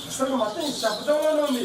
అసలు మొత్తం శబ్దంలోనే ఉంది.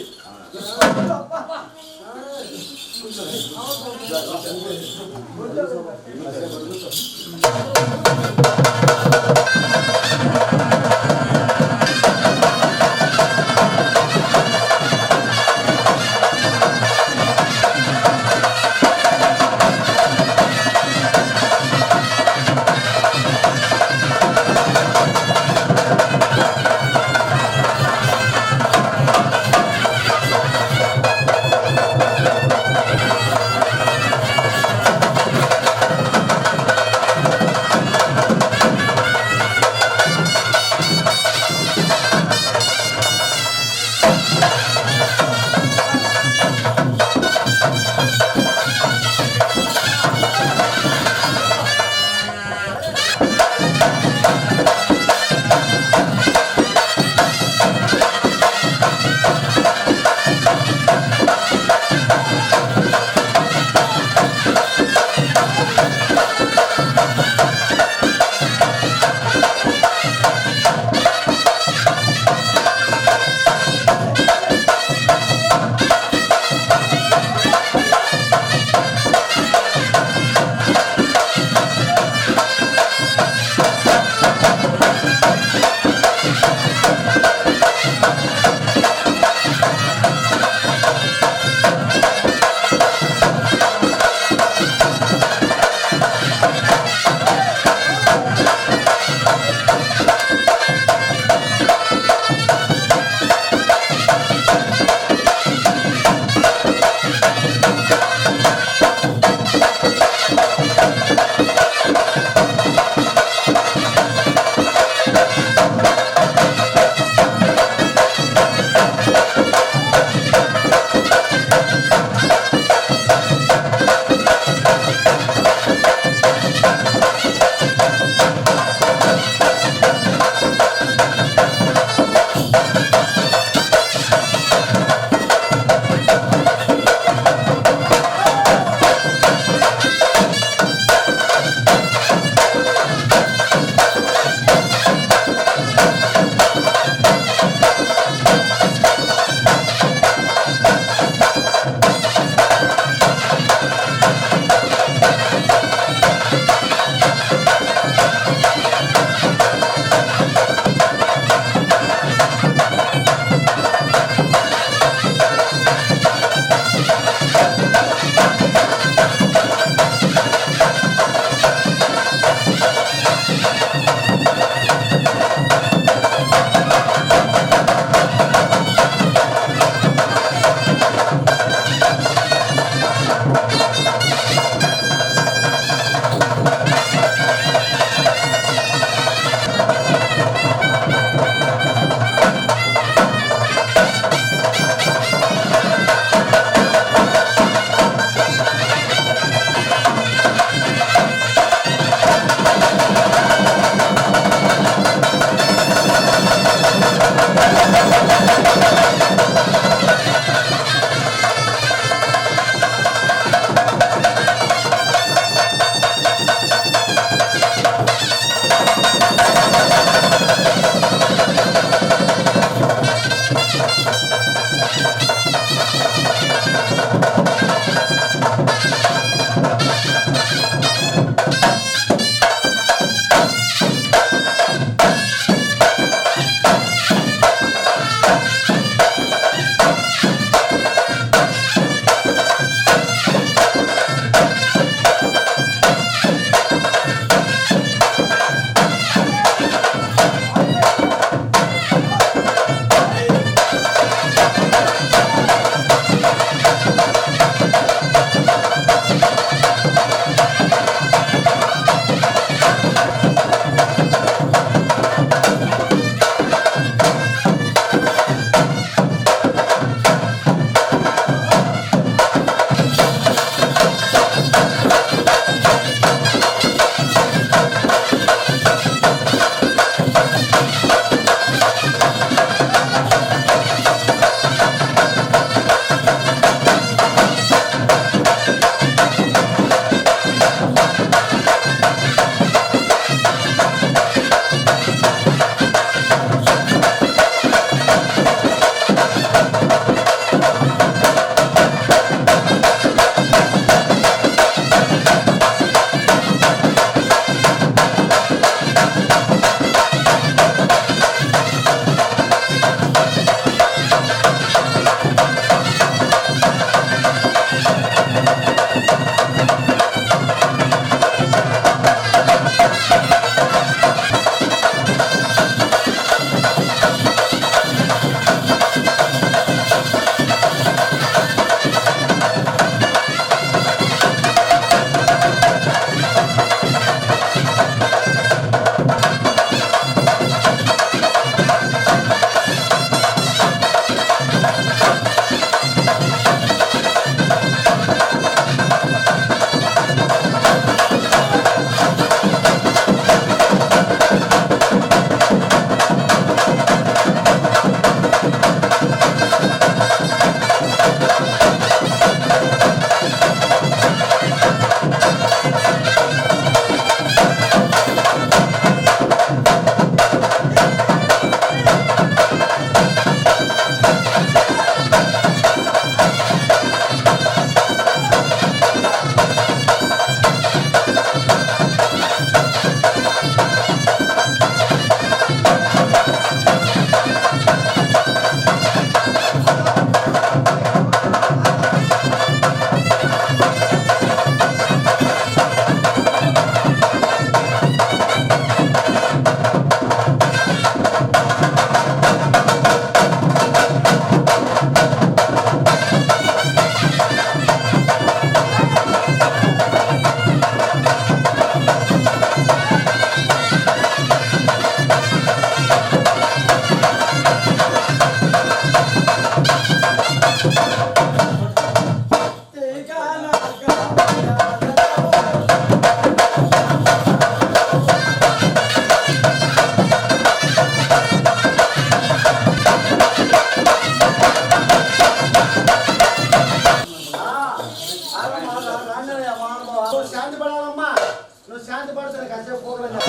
పడుతుంది కాసేపు పోగలని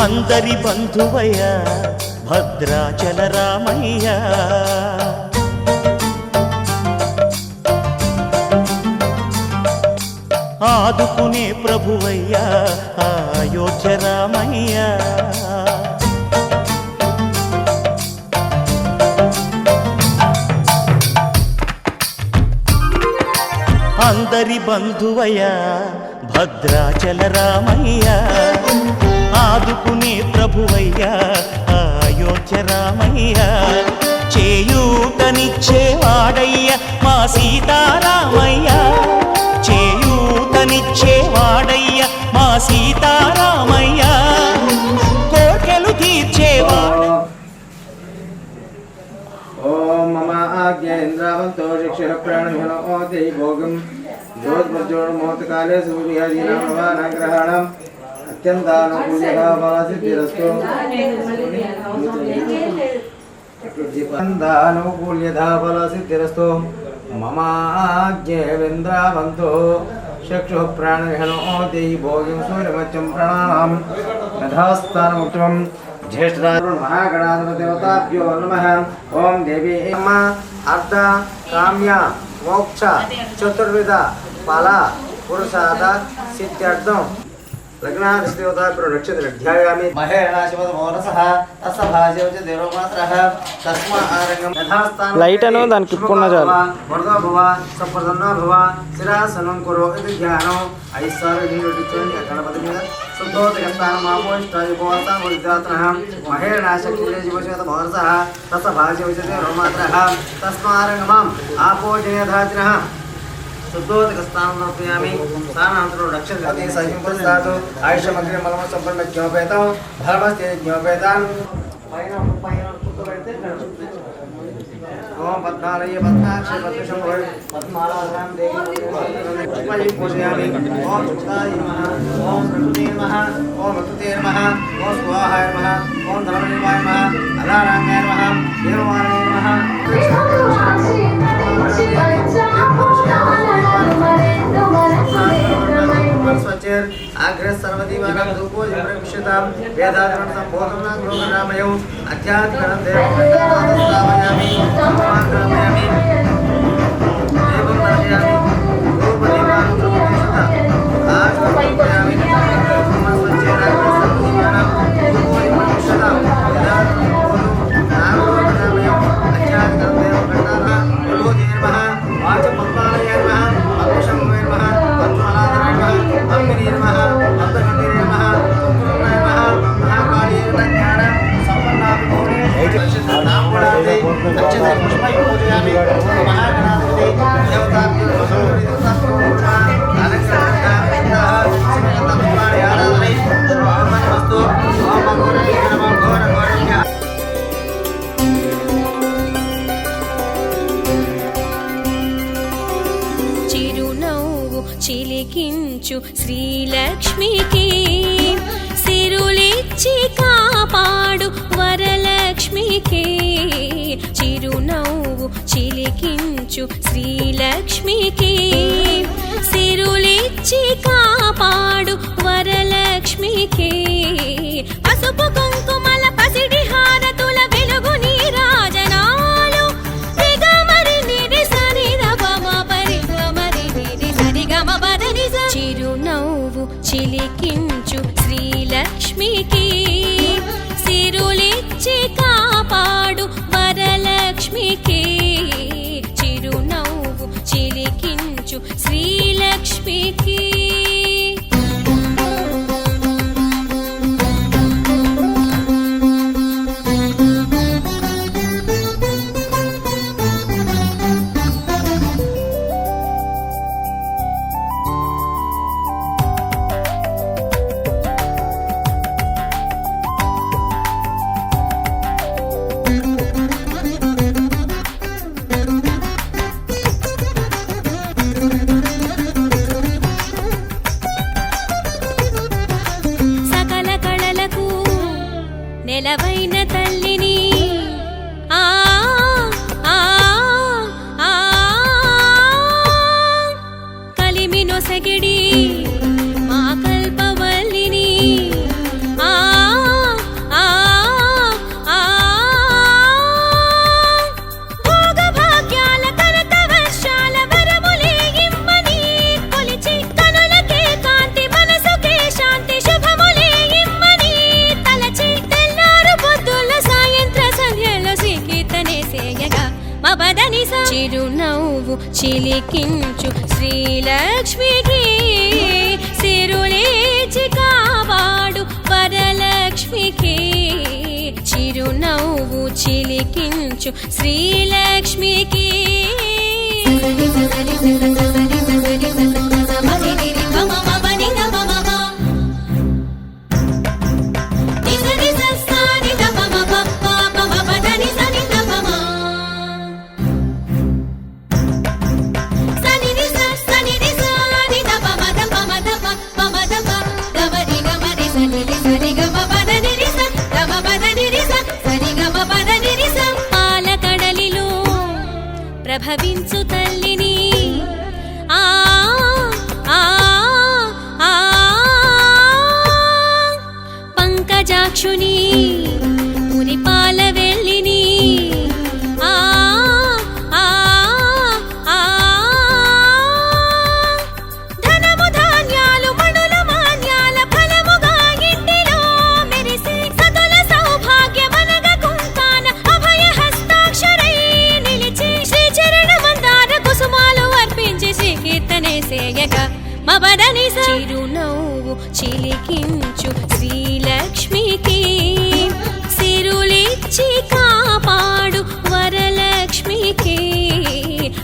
అందరి బంధువయ్య భద్రాచల రామయ్య ఆదుకునే ప్రభువయ్య అయోధ్య రామయ్య అందరి బంధువయ్య భద్రాచల రామయ్య ఆదుకునే ప్రభువయ్య అయోధ్య రామయ్య చేయూతనిచ్చేవాడయ్య మా సీతారామయ్య చేయూతనిచ్చేవాడయ్య మా సీతారామయ్య కోర్కెలు తీర్చేవాడు ఓం మమ ఆజ్ఞేంద్రావంతో శిక్షర ప్రాణమిహనోతి భోగం జ్యోతిర్జ్యోతిర్మోహతకాలే సూర్యాదీనామవానగ్రహణం అత్యంతానుకూల్యధావాసిద్ధిరస్తు అత్యంతానుకూల్యధాఫలసిద్ధిరస్తు మమ ఆజ్ఞేంద్రావంతో చక్షుః ప్రాణమిహనోతి భోగం సూర్యమత్యం ప్రణామం యథాస్థానముక్తం ज्येष्ठराज महागणाधिपदेवताभ्यो नमः। ओम देवी अर्थ काम्य मोक्ष चतुर्विध फल पुरुषार्थ सिद्ध्यर्थं लग्नाधिदेवताभ्यो नक्षत्र ध्यायामि महेरणाशिवतमोरसः तस्य भाज्यवच देवमात्रः तस्मा आरंगं यथास्थान लाइट अनो दाనికి ఇప్పుకున్నా చాలు वरदो भव सप्रसन्नो भव शिरासनं कुरु इति ध्यानो ऐश्वर्यनिर्विचन्य गणपति शुद्धोदकस्थानं मामोष्टायुपवासां वरिदातनः महेरणाशक्तिरेजिवशतमोरसः तस्य भाज्यवच देवमात्रः तस्मा आरंगमं आपोजयधातिनः शुद्धोदकस्थानं नोपयामि स्थानान्तरो रक्षते सहिं प्रसादो आयुष्यमग्रे मलम संपन्न ज्ञोपेतं धर्मस्ते ज्ञोपेतान् ओम पद्मालये पद्माक्षे पद्मशंभो पद्मालाधाम देवी पुष्पाणि पूजयामि ओम सुताय नमः ओम प्रकृते नमः ओम प्रकृते नमः ओम स्वाहाय नमः ओम धर्मनिर्वाय नमः अलारांगाय नमः देववाराय नमः स्वचेर आग्रह सर्वदीवानां धूपो जमृक्षतां वेदाधर्म संबोधनं ग्रोहरामयो अध्यात्मनं देवमण्डलामयामि समाग्रामयामि देवं दर्शयामि रूपदीपानं प्रमुखता आग्रहयामि स्वचेर आग्रह सर्वदीवानां धूपो जमृक्षतां वेदाधर्म संबोधनं अध्यात्मनं देवमण्डलामयामि नमः वाच पद्मालय नमः अग्निशंभवे नमः पद्मालाधराय नमः अग्निरे नमः अन्तर्गतिरे नमः संपूर्णाय नमः महाकालीय ज्ञान संपन्नाभिभूणे नामपणादे नक्षत्र पुष्पै पूजयामि महागणाधिपते देवताभ्यो नमः अलंकृतः श्रीमन्तपुराणे आराधने सर्वमस्तु ओम गुरुभ्यो नमः घोरघोरभ्यः చిలికించు శ్రీలక్ష్మికి సిరులిచ్చి కాపాడు వరలక్ష్మికి చిరునవ్వు చిలికించు శ్రీలక్ష్మికి సిరులిచ్చి కాపాడు వరలక్ష్మికి పసుపు కుంకుమల పసిడి హారతుల వెలుగు నీరాజనాలు చిరునవ్వు చిలికించు శ్రీలక్ష్మికి సిరులిచ్చి కాపాడు వరలక్ష్మికి చిరునవ్వు చిలికించు శ్రీలక్ష్మికి చిలికించు శ్రీలక్ష్మికి సిరులేచి కాపాడు వరలక్ష్మికి చిరునవ్వు చిలికించు శ్రీలక్ష్మికి పాలకడలిలో ప్రభవించు తల్లిని ఆ ఆ ఆ పంకజాక్షుని పురిపాల వెళ్ళిని ఆ ఆ ఆ ధనము ధాన్యాలు మణుల మాన్యాల ఫలముగా ఇంటిలో మెరిసి సతుల సౌభాగ్యమనగ కుంతాన అభయ హస్తాక్షరై నిలిచి శ్రీ చరణ మందార కుసుమాలు అర్పించి శ్రీ కీర్తనే సేయక మబదని చిరునవ్వు చిలికించు శ్రీలక్ష్మికి సిరులిచ్చి కాపాడు వరలక్ష్మికి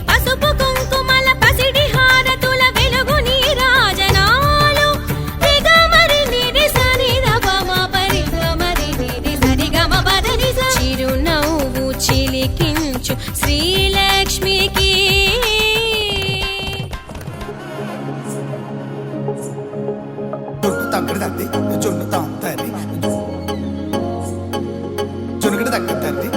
పసుపు కుంకుమల పసిడి హారతుల వెలుగు నీరాజనాలు దిగమరి నిరి సని రమ పరి గమరి నిరి సరి గమ పదని చిరునవ్వు చిలికించు శ్రీలక్ష్మికి తగ్గడి జొన్ను తాంతరి జొనుగడి తగ్గ తల్లి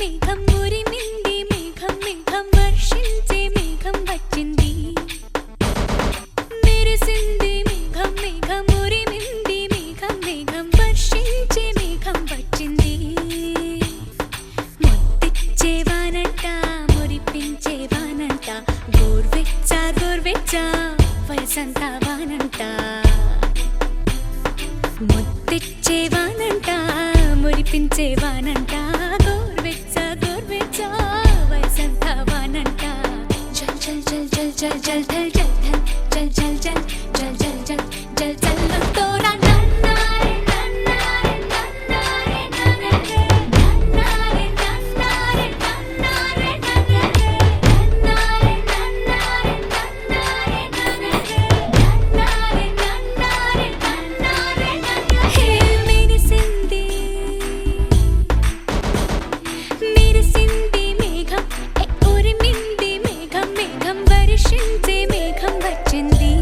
మేఘం ఉరిమింది మేఘం మేఘం వర్షించే మేఘం వచ్చింది మెరిసింది మేఘం మేఘం ఉరిమింది మేఘం మేఘం వర్షించే మేఘం వచ్చింది ముద్దిచ్చేవానంట మురిపించేవానంట గోర్వెచ్చ గోర్వెచ్చ వయసంతా వానంట ముద్దిచ్చేవానంట మురిపించేవానంట గోర్వెచ్చ గోర్వెచ్చ వయసంతా వానంట జల్ జల్ జల్ జల్ జల్ జల్ జల్ జల్ జల్ జల్ జల్ జల్ జల్ జల్ జల్ జల్ తోరా నన్నారే నన్నారే నన్నారే నన్నారే నన్నారే నన్నారే నన్నారే నన్నారే నన్నారే నన్నారే నన్నారే నన్నారే నన్నారే హే మెరిసింది మెరిసింది మేఘం ఉరిమింది మేఘం మేఘం వర్షించే మేఘం వచ్చింది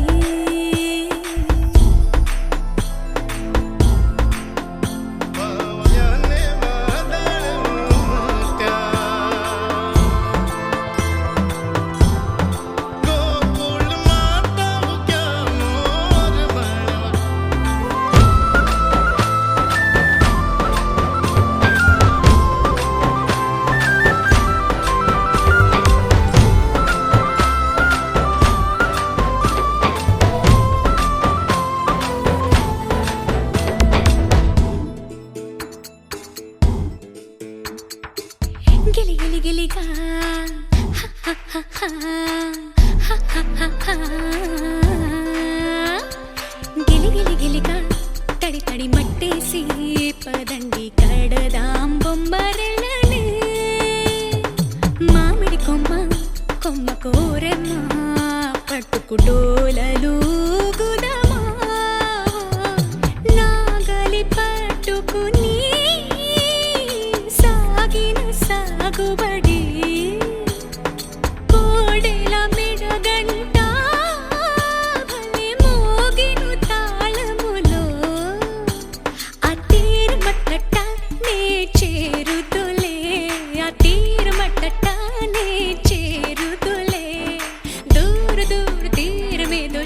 గిలి గిలి గిలిగా గిలి గిలి గిలిగా తడి తడి మట్టేసి పదండి కడదాం బొమ్మరెళ్ళని మామిడి కొమ్మ కొమ్మ కోరెమ్మ పట్టుకు డోలలు గుదమా నాగలి పట్టుకుని సాగిన సాగుబడి కోడెల మెడగంట భలే మోగిను తాళములో ఆ తీరమట్టట నే చేరుతులే ఆ తీరమట్టట నే చేరుతులే దూర దూర తీరమేదో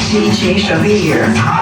Change of the year.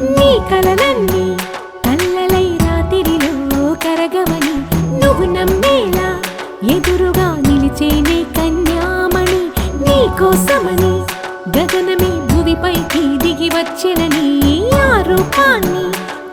నీ కలలన్నీ కల్లలై రాత్రిలో కరగవని నువ్వు నమ్మేలా ఎదురుగా నిలిచేనే కన్యామణి నీ కోసమని గగనమే భూమిపైకి దిగి వచ్చినని ఆ రూపాన్ని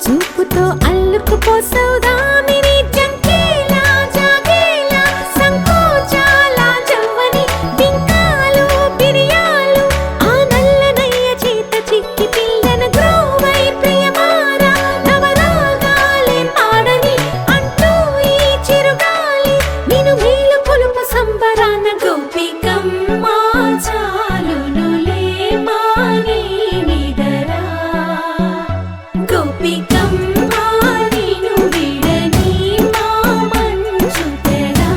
చూపుతో అల్లుకుపోసౌదామిని జంకేలా జాగేలా సంకోచాల జవ్వని బింకాలు బిరియాలు ఆ నల్లనయ్య చేత చిక్కి పిల్లన గ్రోవై ప్రియమారా నవరాగాలే పాడని అంటూ ఈ చిరుగాలి నిన్ను మేలు కొలుపు సంబరాన గోపికమ్మ చాలునులే మాని నిదరా గోపికమ్మ నిన్ను విడని మా మంచు తెరా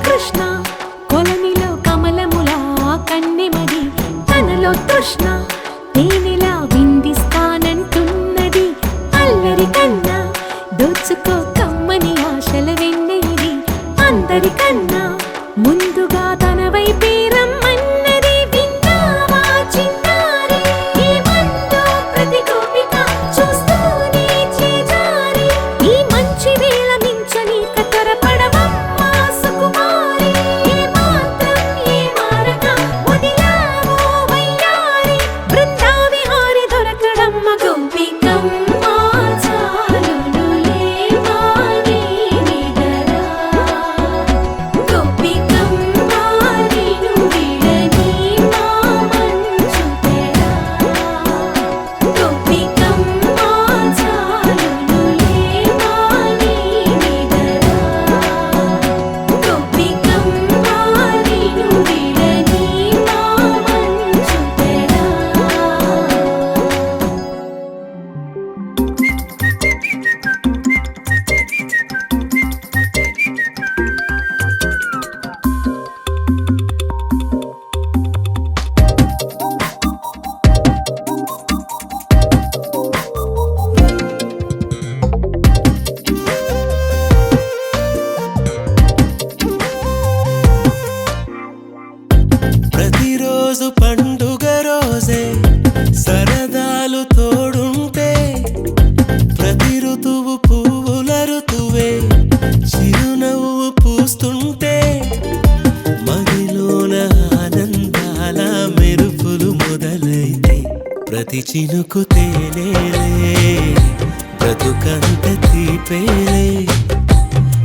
కృష్ణ కొలనిలో కమలములా కన్నెమది తనలో తృష్ణ తేనెలా విందిస్తానంటున్నది అల్లరి కన్నా దోచుకో కమ్మని ఆశల వెన్నెయిది అందరికన్నా ముందుగా తన వైపే రమ్మన్నది విన్నావా చిన్నారి ఏమందో ప్రతి గోపిక చూస్తూనే చేజారి ఈ మంచి వేళ మించని కతరపడవమ్మా సుకుమారి ఏ మాత్రం ఏ మారక వదిలావో వయ్యారి బృందావిహారి దొరకడమ్మ గోపికమ్మ చాలునులే మాని నిదరా గోపికమ్మ నిన్ను విడని మా మంచు తెరా గోపికమ్మ చాలునులే మాని నిదరా గోపికమ్మ నిన్ను విడని మా మంచు తెరా ప్రతిరోజు పండుగ రోజే సరదాలు తోడుంటే ప్రతి ఋతువు పువ్వుల ఋతువే చిరునవ్వు పూస్తుంటే మదిలోన ఆనందాల మెరుపులు మొదలైతే ప్రతి చినుకు తేనేలే బ్రతుకంత తీపేలే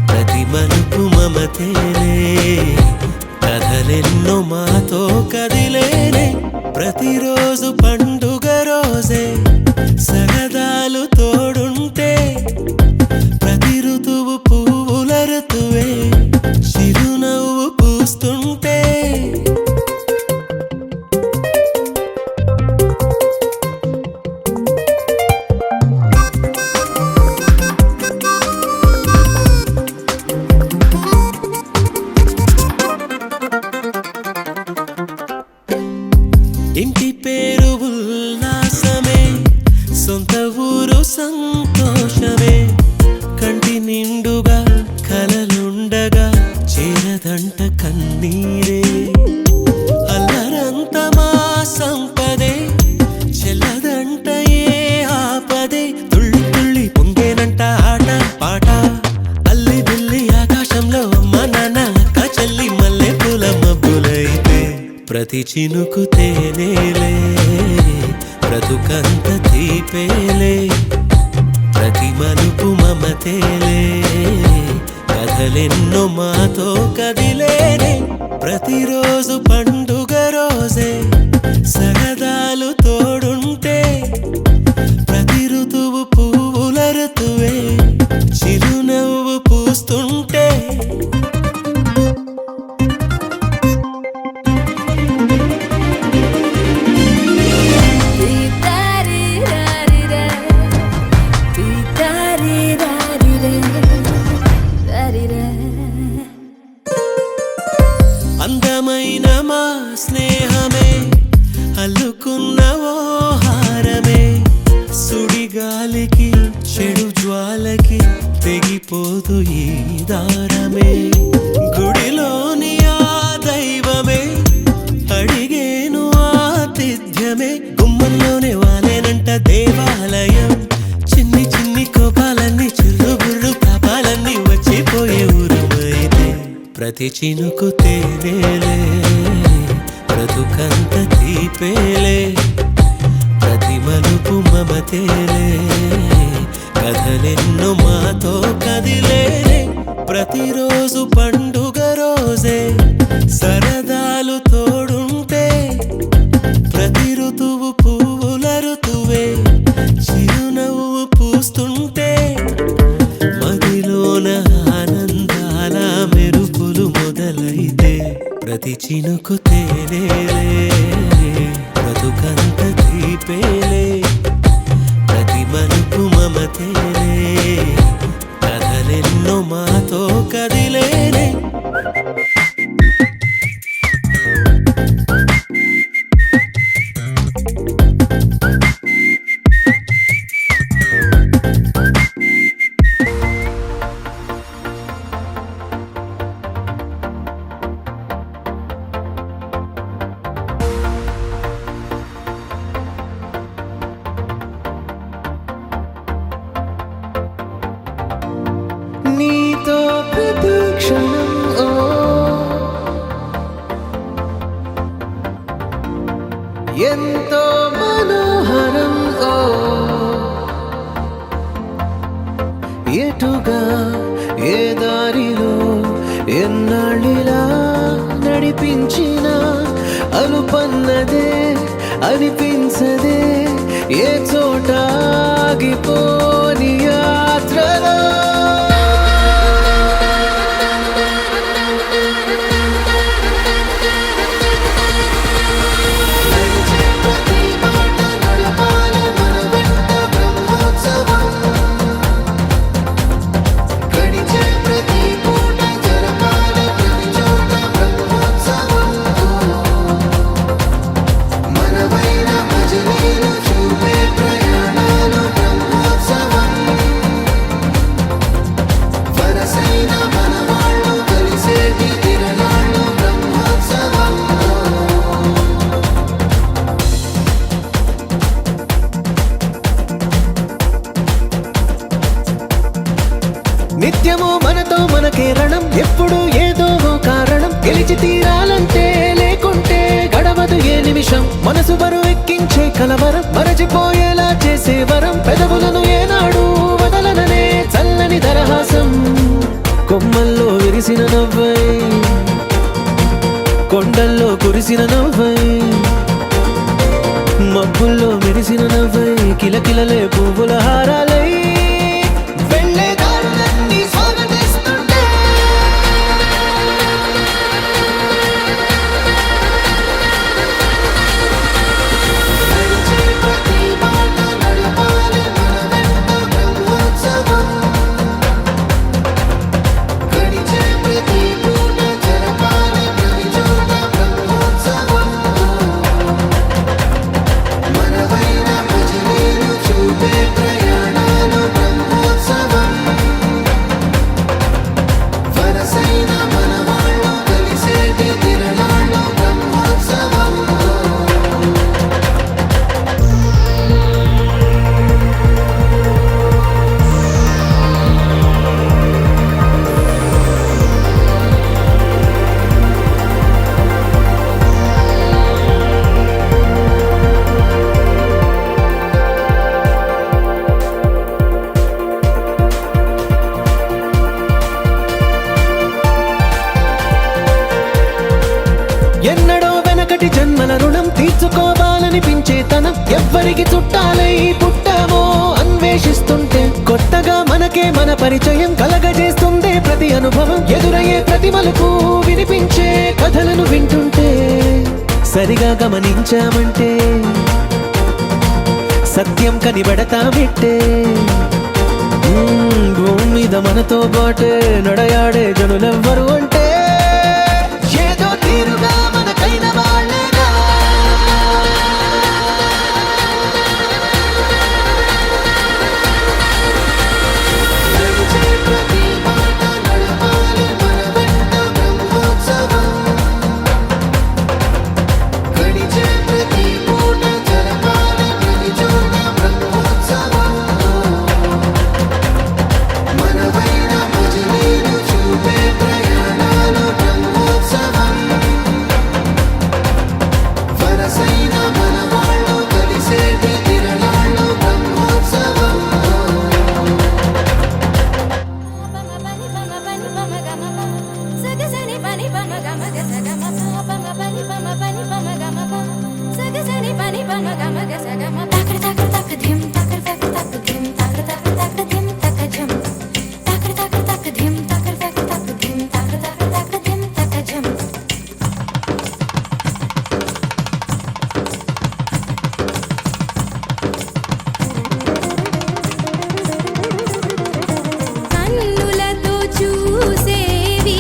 ప్రతి మలుపు మమతేలే కథలెన్నో మాతో కదిలేనే ప్రతిరోజు పండుగ రోజే సరదాలు తోడుంటే ప్రతి ఋతువు పువ్వుల ఋతువే చిరునవ్వు పూస్తుంటే ఇంటి పేరు ఉల్లాసమే సొంత ఊరు సంతోషమే కంటి నిండుగా కలలుండగా చేరదంట కన్నీరే అల్లరంత మా సంపదే చెల్లదంట ఏ ఆపదే తుళ్ళి తుళ్ళి పొంగేనంట ఆట పాట అల్లి బిల్లి ఆకాశంలో అమ్మ నాన్న అక్క చెల్లి మల్లె పూల మబ్బులైతే ప్రతి చినుకు తేనేలే బ్రతుకంత తీపేలే ప్రతి మలుపు మమతేలే కథలెన్నో మాతో కదిలేనే ప్రతిరోజు పండుగ రోజే సరదాలు తోడుంటే ప్రతి ఋతువు పువ్వుల ఋతువే చిరునవ్వు స్నేహమే అల్లుకున్న ఓ హారమే సుడిగాలికి చెడు జ్వాలకి తెగిపోదు ఈ దారమే గుడిలోని ఆ దైవమే అడిగేను ఆతిథ్యమే గుమ్మంలోనే వాలేనంట దేవాలయం చిన్ని చిన్ని కోపాలన్నీ చిల్లుబుర్రు పాపాలన్నీ వచ్చిపోయే ఊరుమైతే ప్రతి చినుకు తేనేలే బ్రతుకంత తీపేలే ప్రతి మలుపు మమతేలే కథలెన్నో మాతో కదిలేలే ప్రతిరోజు పండుగ రోజే సరదాలు తోడుంటే ప్రతి ఋతువు పువ్వుల ఋతువే చిరునవ్వు పూస్తుంటే మదిలోన ఆనందాల మెరుపులు మొదలైతే ప్రతి చినుకు తేనేలే బ్రతుకంత తీపేలే ప్రతి మలుపు మమతేలే కథలెన్నో మాతో కదిలేనే నీతో ప్రతి క్షణం ఓ ఎంతో మనోహరం ఓ ఎటుగా ఏ దారిలో ఎన్నాళ్ళిలా నడిపించిన అలుపన్నదే అనిపించదే ఏ చోట ఆగిపోని యాత్రలో నిత్యము మనతో మనకే రణం ఎప్పుడు ఏదో ఓ కారణం గెలిచి తీరాలంటే లేకుంటే గడవదు ఏ నిమిషం మనసు బరువు ఎక్కించే కలవరం మరచిపోయేలా చేసే వరం పెదవులను ఏనాడు వదలననే చల్లని దరహాసం కొమ్మల్లో విరిసిన నవ్వై కొండల్లో కురిసిన నవ్వై మబ్బుల్లో మెరిసిన నవ్వై కిలకిలలే పువ్వుల హారాలై ఎన్నడో వెనకటి జన్మల రుణం తీర్చుకోవాలనిపించే తనం ఎవ్వరికి చుట్టాలై పుట్టామో అన్వేషిస్తుంటే కొత్తగా మనకే మన పరిచయం కలగజేస్తుందే ప్రతి అనుభవం ఎదురయ్యే ప్రతి మలుపు వినిపించే కథలను వింటుంటే సరిగా గమనించామంటే సత్యం కనిబెడతామిట్టే భూమి మీద మనతో పాటే నడయాడే జనులెవ్వరు అంటే ఏదో తీరుగా మనకైన వాళ్ళ కన్నులతో చూసేవి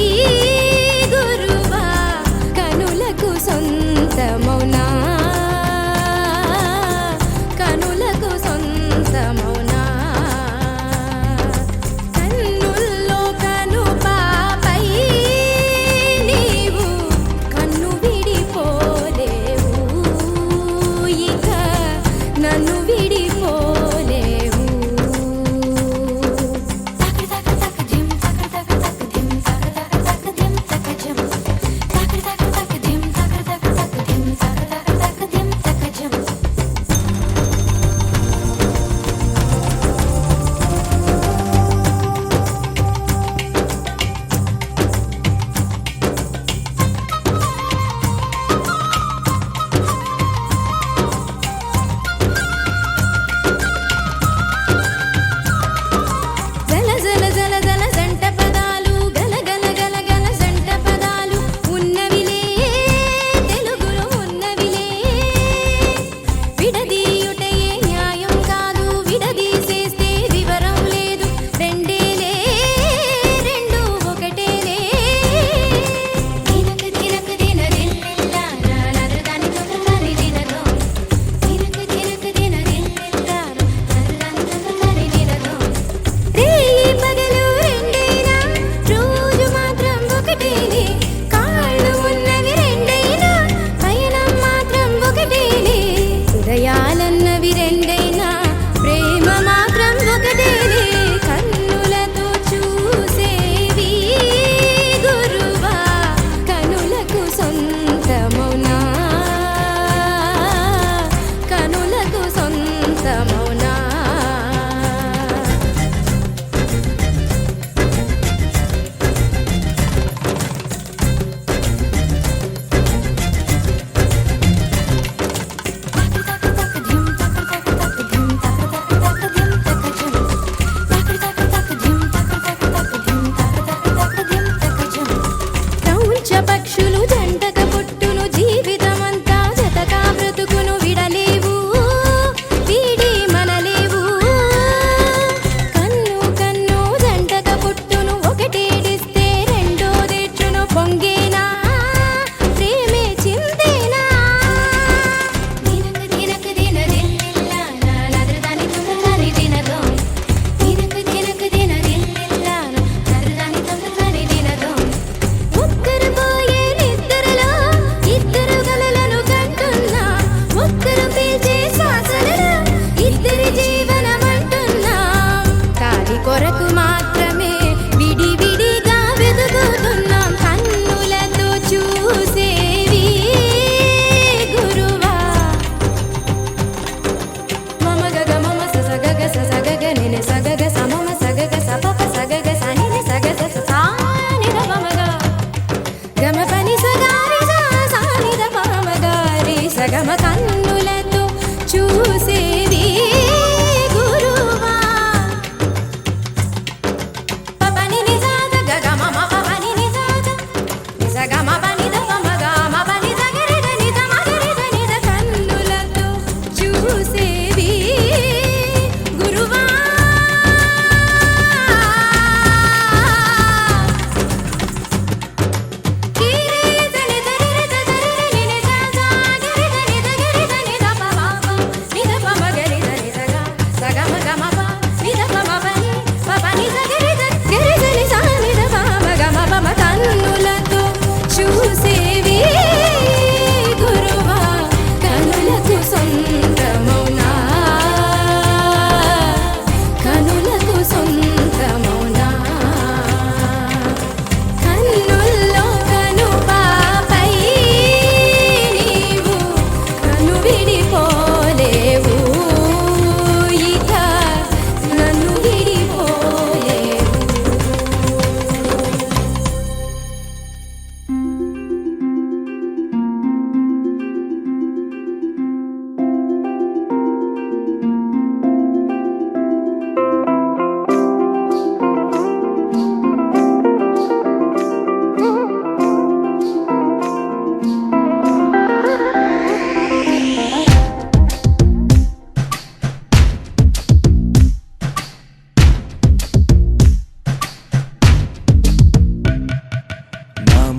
గురువా కనులకు సొంతమౌనా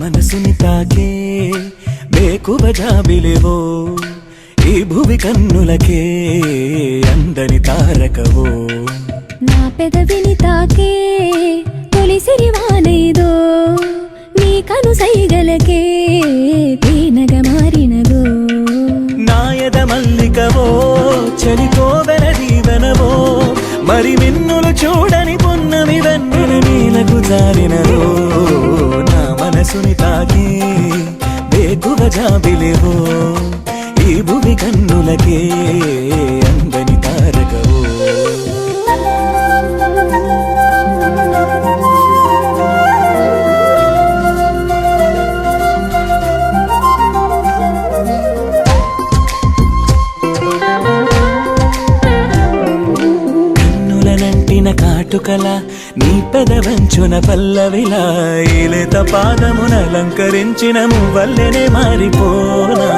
మనసుని తాకే వేకువ జాబిలేవో ఈ భువి కన్నులకే అందని తారకవో నా పెదవిని తాకే తొలిసిరివానేదో నీ కను సైగలకే తేనగ మారినదో నాయద మల్లికవో చలికోవెల దీవెనవో మరి మిన్నులు చూడని పున్నమి వెన్నెల నీలకు జారినదో నా మనసుని తాకి వేకువ జాబిలేవో ఈ భువి కన్నులకే అందని తారకవో కాటుకల నీ పెదవంచున పల్లవిలా ఈలేత పాదమున అలంకరించిన మువ్వల్లెనే మారిపోనా